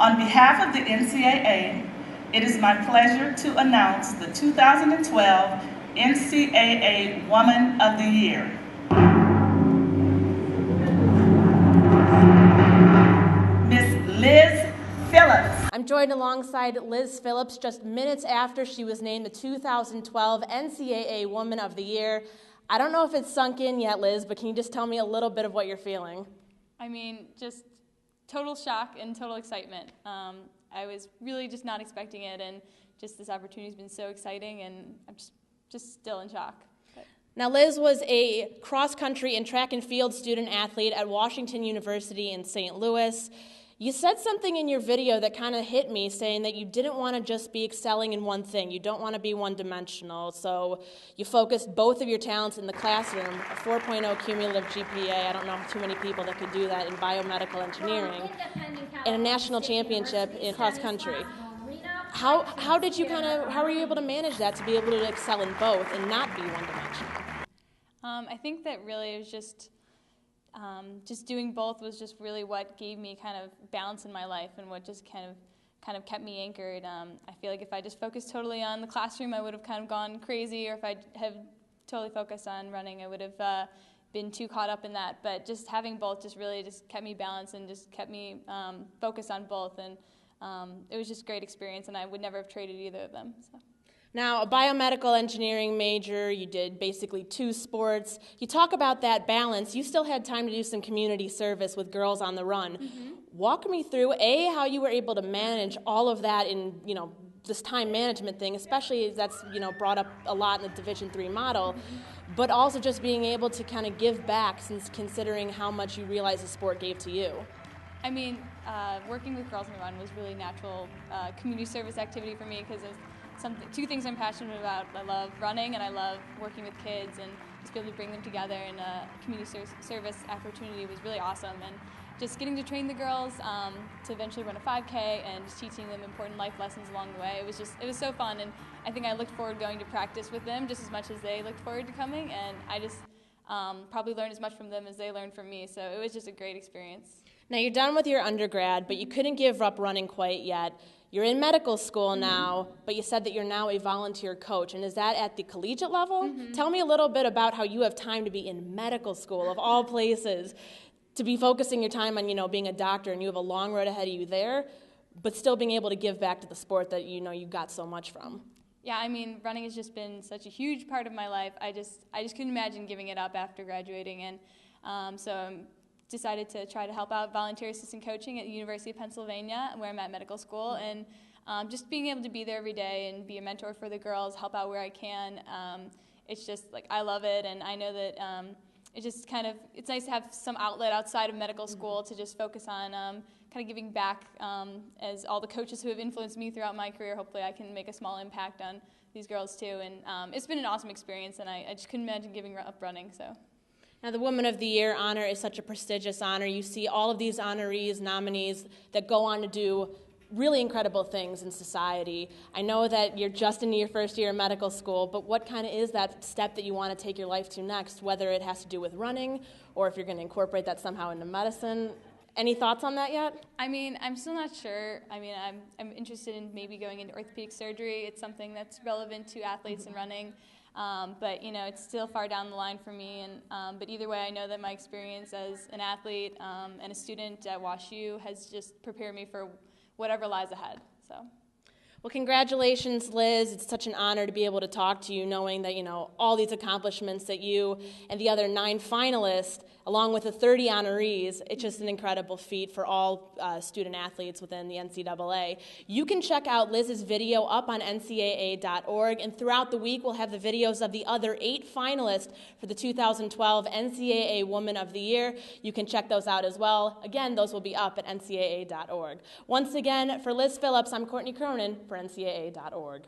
On behalf of the NCAA, it is my pleasure to announce the 2012 NCAA Woman of the Year. Miss Liz Phillips. I'm joined alongside Liz Phillips just minutes after she was named the 2012 NCAA Woman of the Year. I don't know if it's sunk in yet, Liz, but can you just tell me a little bit of what you're feeling? I mean, just total shock and total excitement. I was really just not expecting it, and just this opportunity has been so exciting, and I'm just still in shock. Now, Liz was a cross-country and track and field student athlete at Washington University in St. Louis. You said something in your video that kind of hit me, saying that you didn't want to just be excelling in one thing. You don't want to be one-dimensional, so you focused both of your talents in the classroom, a 4.0 cumulative GPA. I don't know too many people that could do that in biomedical engineering, and a national championship in cross-country. How were you able to manage that to be able to excel in both and not be one-dimensional? I think that really it was just doing both was just really what gave me kind of balance in my life, and what just kind of kept me anchored. I feel like if I just focused totally on the classroom, I would have kind of gone crazy, or if I had totally focused on running, I would have been too caught up in that. But just having both just really just kept me balanced and just kept me focused on both, and it was just a great experience, and I would never have traded either of them. So. Now, a biomedical engineering major, you did basically 2 sports. You talk about that balance. You still had time to do some community service with Girls on the Run. Mm-hmm. Walk me through, how you were able to manage all of that in, this time management thing, especially as that's, brought up a lot in the Division III model, but also just being able to kind of give back, since considering how much you realize the sport gave to you. I mean, working with Girls on the Run was really natural community service activity for me, because two things I'm passionate about. I love running, and I love working with kids, and just be able to bring them together in a community service opportunity was really awesome. And just getting to train the girls to eventually run a 5K, and just teaching them important life lessons along the way. It was so fun, and I think I looked forward to going to practice with them just as much as they looked forward to coming, and I just probably learned as much from them as they learned from me. So it was just a great experience. Now, you're done with your undergrad, but you couldn't give up running quite yet. You're in medical school now, but you said that you're now a volunteer coach, and is that at the collegiate level? Mm-hmm. Tell me a little bit about how you have time to be in medical school, of all places, to be focusing your time on, being a doctor, and you have a long road ahead of you there, but still being able to give back to the sport that you got so much from. Yeah, I mean, running has just been such a huge part of my life. I just couldn't imagine giving it up after graduating, and so I'm decided to try to help out volunteer assistant coaching at the University of Pennsylvania, where I'm at medical school, and just being able to be there every day and be a mentor for the girls, help out where I can. It's just I love it, and I know that it's nice to have some outlet outside of medical school to just focus on kind of giving back. As all the coaches who have influenced me throughout my career, hopefully I can make a small impact on these girls too. And it's been an awesome experience, and I just couldn't imagine giving up running. So. Now, the Woman of the Year honor is such a prestigious honor. You see all of these honorees, nominees that go on to do really incredible things in society. I know that you're just into your first year of medical school, but what kind of is that step that you want to take your life to next, whether it has to do with running or if you're going to incorporate that somehow into medicine? Any thoughts on that yet? I mean, I'm still not sure. I mean, I'm interested in maybe going into orthopedic surgery. It's something that's relevant to athletes and running. But it's still far down the line for me. And but either way, I know that my experience as an athlete and a student at WashU has just prepared me for whatever lies ahead. So. Well, congratulations, Liz. It's such an honor to be able to talk to you, knowing that, all these accomplishments that you and the other 9 finalists, along with the 30 honorees, it's just an incredible feat for all student athletes within the NCAA. You can check out Liz's video up on ncaa.org, and throughout the week we'll have the videos of the other 8 finalists for the 2012 NCAA Woman of the Year. You can check those out as well. Again, those will be up at ncaa.org. Once again, for Liz Phillips, I'm Courtney Cronin for ncaa.org.